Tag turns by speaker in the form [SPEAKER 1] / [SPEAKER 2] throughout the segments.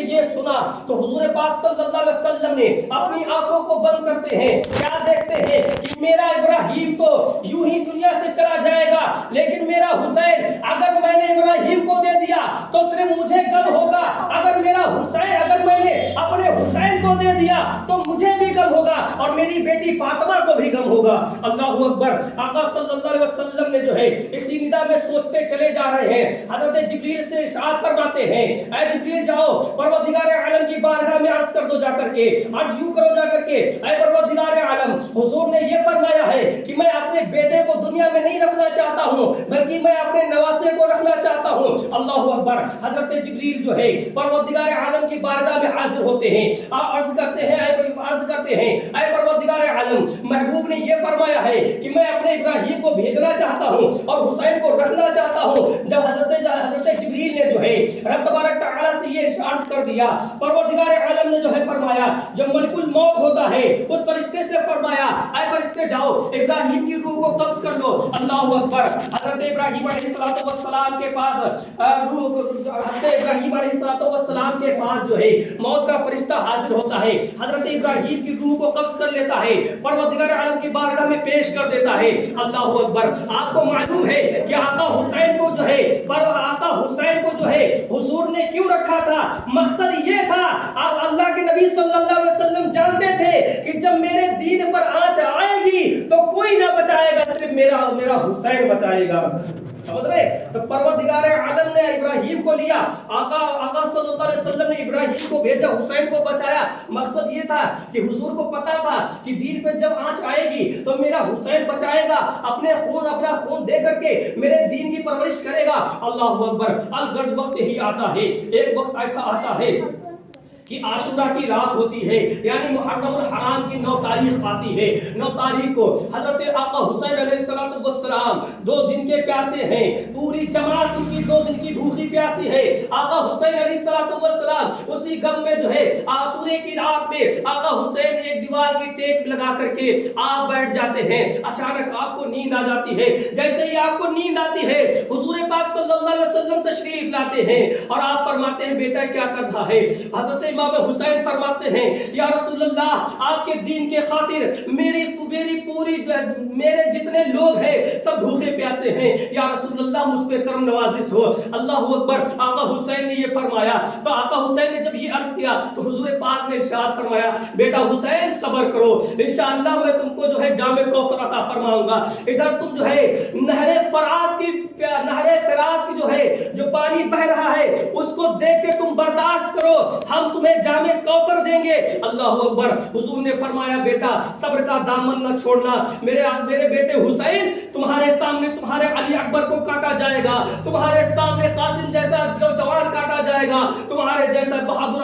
[SPEAKER 1] یہ سنا تو حضور پاک صلی اللہ علیہ وسلم نے اپنی آنکھوں کو بند کرتے ہیں، کیا دیکھتے ہیں کہ میرا ابراہیم تو یوں ہی دنیا سے چلا جائے گا، لیکن میرا حسین اگر میں نے ابراہیم کو دے دیا تو صرف مجھے غم ہوگا، اگر میرا حسین اگر میں نے اپنے حسین کو دے دیا تو مجھے بھی غم ہوگا اور میری بیٹی فاطمہ کو بھی غم ہوگا۔ اللہ اکبر۔ آقا صلی اللہ علیہ وسلم نے جو ہے اسی ندا میں سوچتے چلے جا رہے ہیں، حضرت جبریل سے ارشاد فرماتے ہیں اے جبریل جاؤ پروردگار عالم کی بارگاہ میں عرض کر دو، جا کر کے عرض یوں کرو جا کر کے اے پروردگار عالم، حضور نے یہ فرمایا ہے کہ میں اپنے بیٹے کو دنیا میں نہیں رکھنا چاہتا ہوں بلکہ میں اپنے نواسے کو رکھنا چاہتا ہوں۔ اللہ اکبر۔ حضرت جبریل جو ہے پروردگار عالم کی بارگاہ میں حاضر ہوتے ہیں، عرض کرتے ہیں اے پروردگار عالم، محبوب نے یہ فرمایا ہے کہ میں اپنے ابراہیم کو بھیجنا چاہتا ہوں اور حسین کو رکھنا چاہتا ہوں۔ جب حضرت جبریل نے جو ہے رب تبارک تعالی سے یہ عرض کر دیا، پروردگار عالم نے جو ہے فرمایا، جب ملک الموت ہوتا ہے اس فرشتے سے فرمایا اے فرشتے جاؤ ابراہیم کی روح کو قبض کر لو۔ اللہ اکبر۔ حضرت ابراہیم علیہ السلام کے پاس حضرت ابراہیم علیہ السلام کے پاس جو ہے موت کا فرشتہ حاضر ہوتا ہے، حضرت ابراہیم کی روح کو قبض کر لیتا ہے، پروردگار عالم کی بارگاہ میں پیش کر دیتا ہے۔ اللہ اکبر۔ آپ کو معلوم ہے کہ آقا حسین کو جو ہے حضور نے کیوں رکھا تھا؟ مقصد یہ تھا، اللہ کے نبی صلی اللہ علیہ وسلم جانتے تھے کہ جب میرے دین پر آنچ آئے گی تو کوئی نہ بچائے گا، صرف میرا حسین بچائے گا۔ سمجھ رہے؟ تو پروردگار عالم نے ابراہیم کو لیا، آقا صلی اللہ علیہ وسلم نے ابراہیم کو بھیجا، حسین کو بچایا۔ مقصد یہ تھا کہ حضور کو پتا تھا کہ دین پہ جب آنچ آئے گی تو میرا حسین بچائے گا، اپنا خون دے کر کے میرے دین کی پرورش کرے گا۔ اللہ اکبر۔ الغرض وقت ہی آتا ہے، ایک وقت ایسا آتا ہے کہ عاشورہ کی رات ہوتی ہے، یعنی محرم الحرام کی 9 تاریخ آتی ہے۔ 9 تاریخ کو حضرت آقا حسین علیہ السلام 2 دن کے پیاسے ہیں، پوری جماعت ان کی 2 دن کی بھوکی پیاسی ہے۔ آقا حسین علیہ السلام اسی غم میں جو ہے عاشورے کی رات میں آقا حسین ایک دیوار کی ٹیک لگا کر کے آپ بیٹھ جاتے ہیں۔ اچانک آپ کو نیند آ جاتی ہے، جیسے ہی آپ کو نیند آتی ہے حضور پاک صلی اللہ علیہ وسلم تشریف لاتے ہیں اور آپ فرماتے ہیں بیٹا کیا کر رہا ہے؟ حضرت امام حسین فرماتے ہیں یا رسول اللہ آپ کے دین کے خاطر میرے جتنے لوگ ہیں سب بھوکے پیاسے ہیں، یا رسول اللہ مجھ پہ کرم نوازش ہو۔ اللہ اکبر۔ آقا حسین نے یہ فرمایا تو آقا حسین نے جب یہ عرض کیا تو حضور پاک نے ارشاد فرمایا بیٹا حسین صبر کرو، انشاءاللہ میں تم کو جو ہے جام کوثر عطا فرماؤں گا۔ ادھر تم جو ہے نہر فرات کی جو ہے جو پانی بہ رہا ہے اس کو دیکھ کے تم برداشت کرو، ہم تمہیں جام کوثر دیں گے۔ اللہ اکبر۔ حضور نے فرمایا بیٹا صبر کا دامن نہ چھوڑنا، میرے بیٹے حسین تمہارے سامنے تمہارے علی اکبر کو کاٹا جائے گا، تمہارے سامنے قاسم جیسا جوان کاٹا جائے گا، تمہارے جیسا بہادر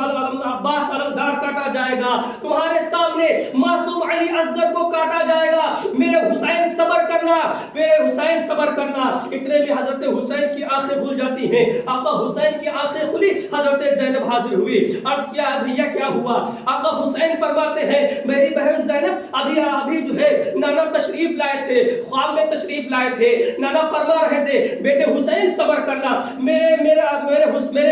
[SPEAKER 1] عباس علمدار کاٹا جائے گا، تمہارے سامنے معصوم علی اصغر کو کاٹا جائے گا۔ میرے حسین صبر کرنا، میرے حسین صبر کرنا۔ اتنے میں حضرت حسین کی آنکھیں کھل جاتی ہیں۔ آقا حسین کی آنکھیں کھلی، حضرت زینب حاضر ہوئی، عرض کیا بھیا کیا ہوا؟ آقا حسین فرماتے ہیں میری بہن زینب ابھی جو ہے نانا تشریف لائے تھے، خواب میں تشریف لائے تھے، نانا فرما رہے تھے بیٹے حسین صبر کرنا، میرے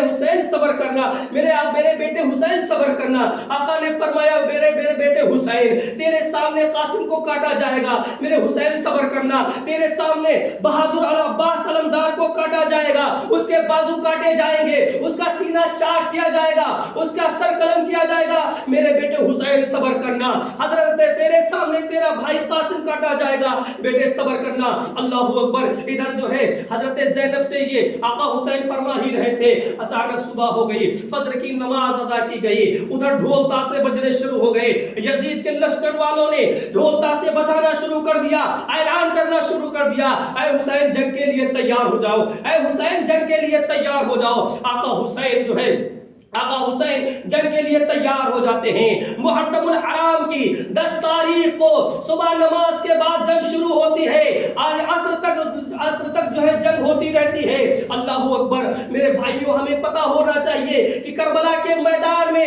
[SPEAKER 1] حسین صبر کرنا، میرے بیٹے حسین صبر کرنا۔ آقا نے فرمایا میرے بیٹے حسین تیرے سامنے قاسم کو کاٹا جائے گا، میرے حسین صبر کرنا، تیرے سامنے بہادر عباس علمدار کو کاٹا جائے گا، اس کے بازو کاٹے جائیں گے، اس کا سینہ چاک کیا جائے گا، اس کا سر قلم کیا جائے گا، میرے بیٹے حسین صبر کرنا۔ حضرت تیرے سامنے تیرا بھائی قاسم کاٹا جائے گا، بیٹے صبر کرنا۔ اللہ اکبر۔ ادھر جو ہے حضرت زینب سے یہ آقا حسین فرما ہی رہے تھے، اچانک صبح ہو گئی، فجر کی نماز ادا کی گئی، ادھر ڈھول تاشے بجنے شروع ہو گئے، یزید کے لشکر والوں نے ڈھول تاشے بجانا شروع کر دیا، اعلان کرنا شروع کر دیا اے حسین جنگ کے لیے تیار ہو جاؤ، اے حسین جنگ کے لیے تیار ہو جاؤ۔ آقا حسین جو ہے آقا حسین جنگ کے لیے تیار ہو جاتے ہیں۔ محرم الحرام کی 10 تاریخ کو صبح نماز کے بعد جنگ شروع ہوتی ہے، آج عصر تک جو ہے جنگ ہوتی رہتی ہے۔ اللہ اکبر۔ میرے بھائیوں ہمیں پتا ہونا چاہیے کہ کربلا کے میدان میں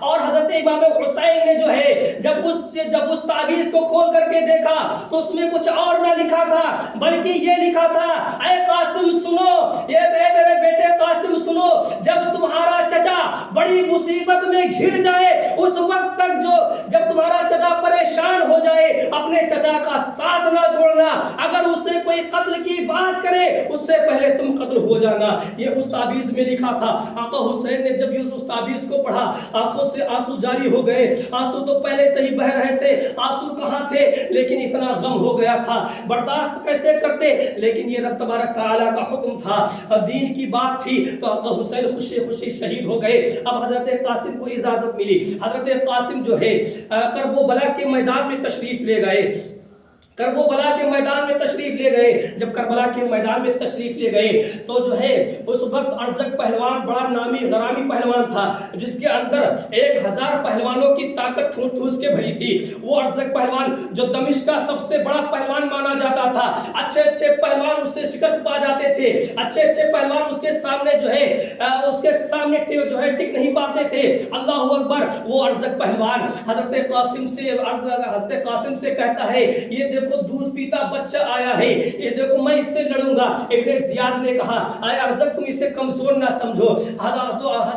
[SPEAKER 1] اور حضرت امام حسین نے جو ہے جب اس تعویذ کو کھول کر کے دیکھا تو اس میں کچھ اور نہ لکھا تھا بلکہ یہ لکھا تھا اے قاسم سنو، یہ میرے بیٹے قاسم سنو، جب تمہارا چچا بڑی مصیبت میں گھر جائے اس وقت تک جب تمہارا چچا پریشان ہو جائے اپنے چچا کا ساتھ نہ چھوڑنا، اگر اسے کوئی قتل کی بات کرے اس سے پہلے تم قتل ہو جانا، یہ اس تعویذ میں لکھا تھا۔ آقا حسین نے جب اس تعویذ کو پڑھا آنکھوں سے آنسو جاری ہو گئے، آنسو تو پہلے سے ہی بہ رہے تھے، آنسو کہاں تھے، لیکن اتنا غم ہو گیا تھا برداشت کیسے کرتے، لیکن یہ رب تبارک تعالیٰ کا حکم تھا، دین کی بات تھی، تو آقا حسین خوشی خوشی شہید ہو گئے۔ اب حضرت قاسم کو اجازت ملی، حضرت قاسم جو ہے کربلا کے میدان میں تشریف لے گئے، کربلا کے میدان میں تشریف لے گئے۔ جب کربلا کے میدان میں تشریف لے گئے تو جو ہے اس وقت ارزق پہلوان بڑا نامی غرامی پہلوان تھا جس کے اندر 1000 پہلوانوں کی طاقت ٹھوس ٹھوس کے بھری تھی۔ وہ ارزق پہلوان جو دمشق کا سب سے بڑا پہلوان مانا جاتا تھا، اچھے اچھے پہلوان اس سے شکست پا جاتے تھے، اچھے اچھے پہلوان اس کے سامنے جو ہے ٹک نہیں پاتے تھے۔ اللہ اکبر! وہ ارزق پہلوان حضرت قاسم سے کہتا ہے یہ دیکھو دودھ پیتا بچہ آیا ہے، یہ دیکھو میں اس سے لڑوں گا۔ ابن زیاد نے کہا اے ارزق تم اسے کمزور نہ سمجھو،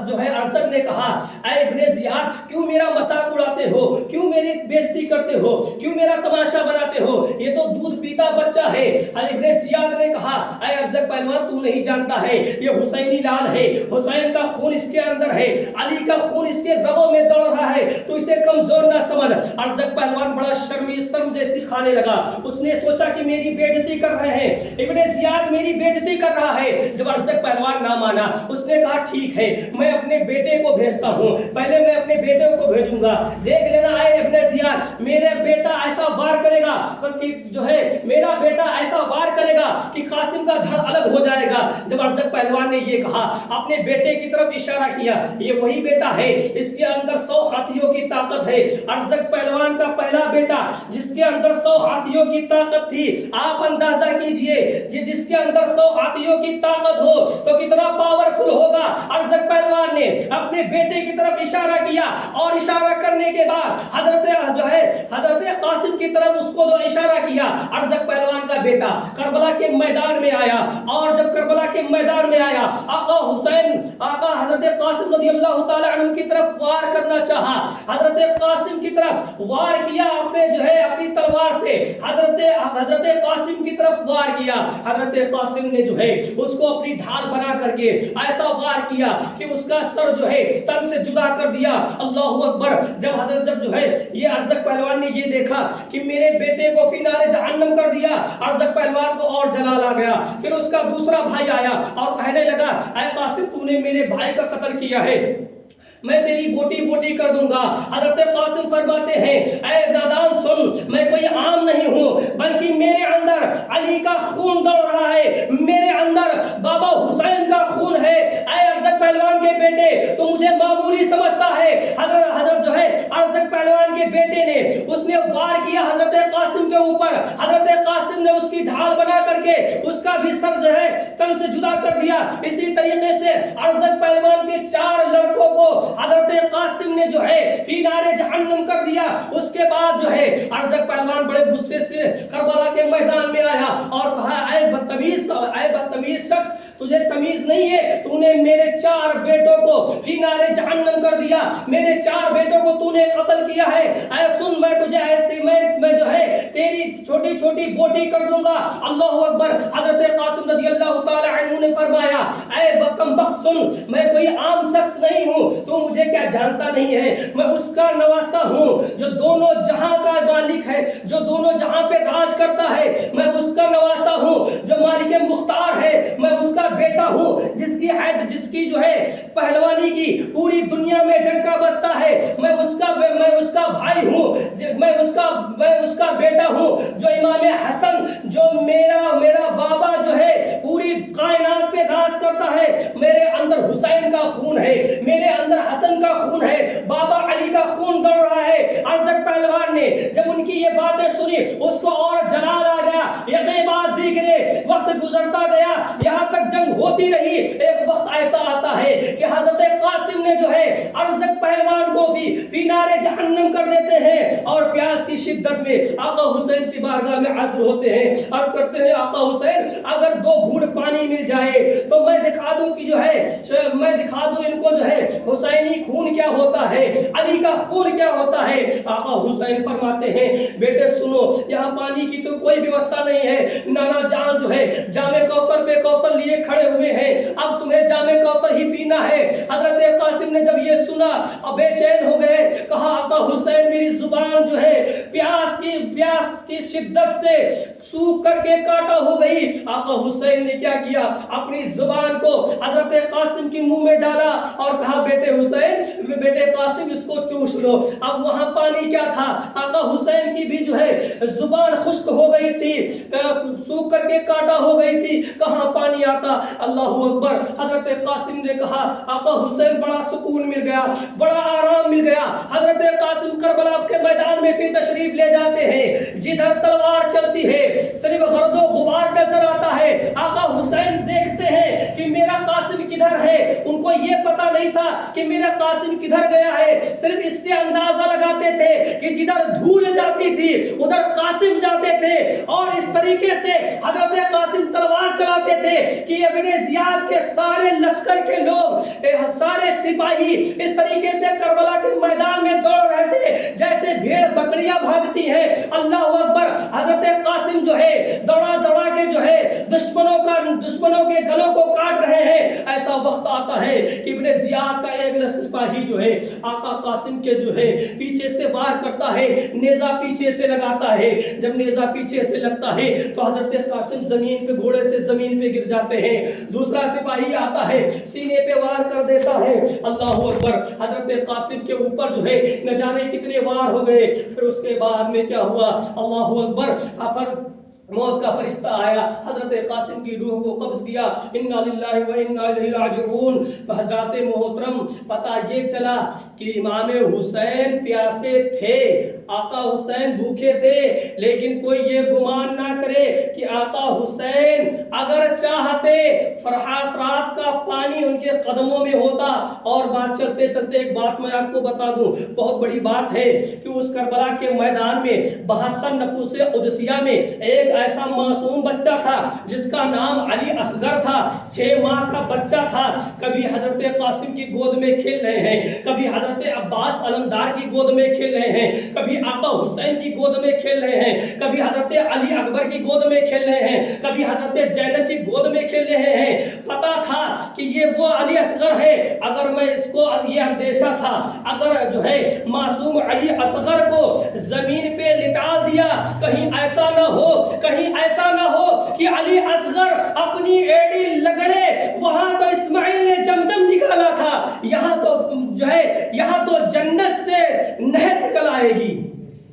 [SPEAKER 1] جو ہے ارزق نے کہا اے ابن زیاد کیوں میرا مذاق اڑاتے ہو، کیوں میری بےزتی کرتے ہو، کیوں میرا تماشا بناتے ہو، یہ تو دودھ پیتا بچہ ہے۔ ابن زیاد نے کہا اے ارزق پہلوان تو نہیں جانتا ہے یہ حسینی لال ہے، حسین کا خون اس کے اندر ہے، علی کا خون اس کے رگوں میں دوڑ رہا ہے، تو اسے کمزور نہ سمجھ۔ ارزق پہلوان بڑا شرم جیسی کھانے لگا، اس نے سوچا کہ میری بے عزتی کر رہے ہیں، ابن زیاد میری بے عزتی کر رہا ہے۔ جب ارزق پہلوان نہ مانا اس نے کہا ٹھیک ہے میں اپنے بیٹے کو بھیجتا ہوں، پہلے میں اپنے بیٹے کو بھیجوں گا، دیکھ لینا اے ابن زیاد میرا بیٹا ایسا وار کرے گا کہ جو ہے میرا بیٹا ایسا وار کرے گا کہ قاسم کا دھڑ الگ ہو جائے گا۔ جب ارزق پہلوان نے یہ کہا اپنے بیٹے کی طرف اشارہ کیا، یہ وہی بیٹا ہے اس کے اندر 100 ہاتھیوں کی طاقت ہے، ارزق پہلوان کا پہلا بیٹا جس کے اندر 100 ہاتھیوں کی طاقت تھی۔ آپ اندازہ کیجئے یہ جس کے اندر 100 ہاتھیوں کی طاقت ہو تو کتنا پاورفل ہوگا۔ ارزق پہلوان نے اپنے بیٹے کی طرف اشارہ کیا اور اشارہ کرنے کے بعد حضرت قاسم کی طرف اس کو جو اشارہ کیا، ارزق پہلوان کا بیٹا کربلا کے میدان میں آیا، اور جب کربلا کے میدان میں آیا آقا حضرت قاسم رضی اللہ تعالی عنہ کی طرف وار کرنا چاہا، حضرت قاسم کی طرف وار کیا اپنی تلوار سے، حضرت قاسم کی طرف وار کیا، حضرت قاسم نے اس کو اپنی ڈھال بنا کر کے ایسا وار کیا کہ اس کا سر تن سے جدا کر دیا۔ اللہ اکبر! جب یہ ارزق پہلوان نے یہ دیکھا کہ میرے بیٹے کو فی نار جہنم کر دیا، ارزق پہلوان کو اور جلال آ گیا۔ پھر اس کا دوسرا بھائی آیا اور کہنے لگا اے قاسم تو نے میرے بھائی کا قتل کیا ہے، میں تیری بوٹی بوٹی کر دوں گا۔ حضرت قاسم فرماتے ہیں اے نادان سن، میں کوئی عام نہیں ہوں بلکہ میرے اندر علی کا خون دوڑ رہا ہے، میرے اندر بابا حسین کا خون ہے۔ اے ارزق پہلوان کے بیٹے تو مجھے معمولی سمجھتا ہے۔ حضرت ارزق پہلوان کے بیٹے نے اس نے وار کیا حضرت قاسم کے اوپر، حضرت قاسم نے اس کی ڈھال بنا کر کے اس کا بھی سر تن سے جدا کر دیا۔ اسی طریقے سے ارزق پہلوان کے 4 لڑکوں کو حضرت قاسم نے فی نار جہنم کر دیا۔ اس کے بعد ارزق پہلوان بڑے غصے سے کربلا کے میدان میں آیا اور کہا اے بدتمیز شخص تجھے تمیز نہیں ہے، تو نے میرے 4 بیٹوں کو فی نار جہنم کر دیا، میرے 4 بیٹوں کو تو نے قتل کیا ہے۔ اے سن میں تیری چھوٹی چھوٹی بوٹی کر دوں گا۔ اللہ اکبر! حضرت قاسم رضی اللہ تعالی عنہ نے فرمایا اے کم بخت سن، میں کوئی عام شخص نہیں ہوں، تو مجھے کیا جانتا نہیں ہے، میں اس کا نواسا ہوں جو دونوں جہاں کا مالک ہے، جو دونوں جہاں پہ راج کرتا ہے، میں اس کا نواسا ہوں جو مالک مختار ہے، میں اس کا بیٹا ہوں جس کی پہلوانی کی پوری دنیا میں ڈنکا بجتا ہے، میں اس کا بھائی ہوں، میں اس کا بیٹا ہوں جو امام حسن جو میرا بابا پوری کائنات پہ راج کرتا ہے، میرے اندر حسین کا خون ہے، میرے اندر حسن کا خون ہے، بابا علی کا خون دوڑ رہا ہے۔ ارزق پہلوان نے جب ان کی یہ باتیں سنی اس کو اور جلال آ گیا۔ یہ بات دیکھنے وقت گزرتا گیا، یہاں تک جنگ ہوتی رہی۔ ایک وقت ایسا آتا ہے کہ حضرت قاسم قاسم نے جو ہے ارزق پہلوان کو بھی فی نار جہنم کر دیتے ہیں اور پیاس کی شدت میں آقا حسین کی بارگاہ میں حاضر ہوتے ہیں، عرض کرتے ہیں آقا حسین اگر 2 گھونٹ پانی مل جائے تو میں دکھا دوں کہ جو ہے میں دکھا دوں ان کو جو ہے حسینی خون کیا ہوتا ہے، علی کا خون کیا ہوتا ہے۔ آقا حسین فرماتے ہیں بیٹے سنو، یہاں پانی کی تو کوئی ویوستھا نہیں ہے، نانا جان جو ہے جام کوثر پہ کوثر لیے کھڑے ہوئے ہیں، اب تمہیں جام کوثر ہی پینا ہے۔ حضرت قاسم نے جب یہ سنا اب بے چین ہو گئے، کہا آقا حسین میری زبان جو ہے پیاس کی شدت سے سوکھ کر کے کاٹا ہو گئی۔ آقا حسین نے کیا کیا، اپنی زبان کو حضرت قاسم کی منہ میں ڈالا اور کہا بیٹے حسین، بیٹے قاسم اس کو چوس لو۔ اب وہاں پانی کیا تھا، آقا حسین کی بھی جو ہے زبان خشک ہو گئی تھی، سوکھ کر کے کاٹا ہو گئی تھی، کہاں پانی آتا۔ اللہ اکبر۔ حضرت قاسم نے کہا آقا حسین بڑا سکون مل گیا، بڑا آرام مل گیا۔ حضرت قاسم کربلا کے میدان میں پھر تشریف لے جاتے ہیں، جدھر تلوار چلتی ہے صرف گرد و غبار نظر آتا ہے۔ آقا حسین دیکھتے ہیں کہ میرا قاسم کدھر ہے، ان کو یہ پتا نہیں تھا کہ میرا قاسم کدھر گیا ہے، صرف اس سے اندازہ لگاتے تھے کہ جدھر دھول جاتی تھی ادھر قاسم جاتے تھے، اور اس طریقے سے حضرت قاسم تلوار چلاتے تھے کہ ابن زیاد کے سارے لشکر کے لوگ، سارے سپاہی اس طریقے سے کربلا کے میدان میں دوڑ رہے تھے جیسے بھیڑ بکریاں بھاگتی ہیں۔ اللہ اکبر۔ حضرت قاسم جو ہے دوڑا دوڑا کے جو ہے دشمنوں کے گلوں کو کاٹ رہے ہیں۔ ایسا وقت آتا ہے کہ ابن زیاد کا ایک سپاہی جو ہے آقا قاسم کے جو ہے پیچھے سے وار کرتا ہے، نیزہ پیچھے سے لگاتا ہے۔ جب نیزہ پیچھے سے لگتا ہے تو حضرت قاسم زمین پہ گھوڑے سے زمین پہ گر جاتے ہیں۔ دوسرا سپاہی آتا ہے سینے پہ وار کر دیتا ہے۔ اللہ اکبر۔ حضرت قاسم کے اوپر جو ہے نہ جانے کتنے وار ہو گئے۔ پھر اس کے بعد میں کیا ہوا، اللہ اکبر، پر موت کا فرشتہ آیا، حضرت قاسم کی روح کو قبض کیا۔ انا للہ و انا الیہ راجعون۔ حضرات محترم پتہ یہ چلا کہ امام حسین پیاسے تھے، آقا حسین بھوکے تھے، لیکن کوئی یہ گمان نہ کرے کہ آقا حسین اگر چاہتے فرات کا پانی ان کے قدموں میں ہوتا۔ اور بات چلتے چلتے ایک بات میں آپ کو بتا دوں، بہت بڑی بات ہے کہ اس کربلا کے میدان میں 72 نفوس قدسیہ میں ایک ایسا معصوم بچہ تھا جس کا نام علی اصغر تھا، 6 ماہ کا بچہ تھا۔ کبھی حضرت قاسم کی گود میں کھیل رہے ہیں، کبھی حضرت عباس علمدار کی گود میں کھیل رہے ہیں، کبھی آقا حسین کی گود میں کھیل رہے ہیں، کبھی حضرت علی اکبر کی گود میں کھیل رہے ہیں، کبھی حضرت زینب کی گود میں کھیل رہے ہیں۔ پتا تھا کہ یہ وہ علی اصغر ہے۔ اگر میں اس کو یہ اندیشہ تھا اگر جو ہے معصوم علی اصغر کو زمین پہ لٹا دیا، کہیں ایسا نہ ہو کہ علی اصغر اپنی ایڑی لگڑے، وہاں تو اسماعیل نے جمجم نکالا تھا، یہاں تو جنت سے نہر نکل آئے گی،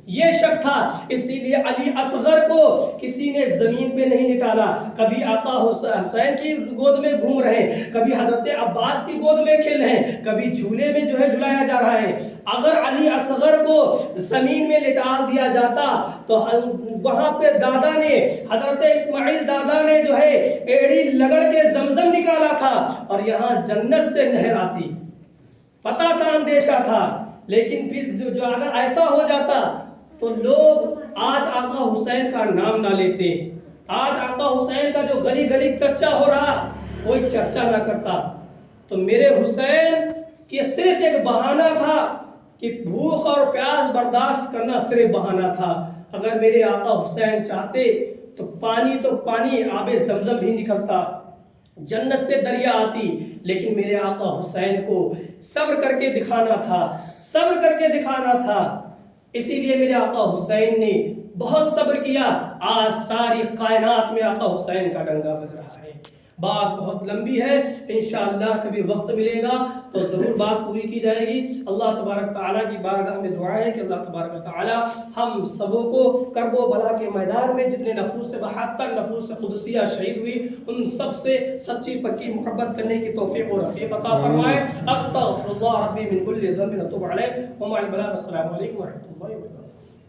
[SPEAKER 1] یہ شک تھا۔ اسی لیے علی اصغر کو کسی نے زمین پہ نہیں نکالا۔ کبھی آقا حسین کی گود میں گھوم رہے ہیں، کبھی حضرت عباس کی گود میں کھیل رہے ہیں، کبھی جھولے میں جو ہے جھلایا جا رہا ہے۔ اگر علی اصغر کو زمین میں لٹا دیا جاتا تو وہاں پہ دادا نے، حضرت اسماعیل دادا نے جو ہے ایڑی لگڑ کے زمزم نکالا تھا اور یہاں جنت سے نہر آتی۔ پتا تھا، اندیشہ تھا، لیکن پھر جو اگر ایسا ہو جاتا تو لوگ آج آقا حسین کا نام نہ لیتے، آج آقا حسین کا جو گلی گلی چرچا ہو رہا کوئی چرچا نہ کرتا۔ تو میرے حسین کی صرف ایک بہانہ تھا کہ بھوک اور پیاس برداشت کرنا صرف بہانہ تھا۔ اگر میرے آقا حسین چاہتے تو پانی آب زمزم بھی نکلتا، جنت سے دریا آتی، لیکن میرے آقا حسین کو صبر کر کے دکھانا تھا۔ اسی لیے میرے آقا حسین نے بہت صبر کیا۔ آج ساری کائنات میں آقا حسین کا ڈنگا بج رہا ہے۔ بات بہت لمبی ہے، انشاءاللہ کبھی وقت ملے گا تو ضرور بات پوری کی جائے گی۔ اللہ تبارک تعالیٰ کی بارگاہ میں دعا ہے کہ اللہ تبارک تعالیٰ ہم سبوں کو کرب و بلا کے میدان میں جتنے نفوس 72 نفوس قدسیہ شہید ہوئی ان سب سے سچی پکی محبت کرنے کی توفیق اور عطا عطا فرمائے۔ استغفر اللہ ربی من کل ذنب واتوب علیہ ومع البلاغ۔ السلام علیکم ورحمۃ اللہ وبرکاتہ۔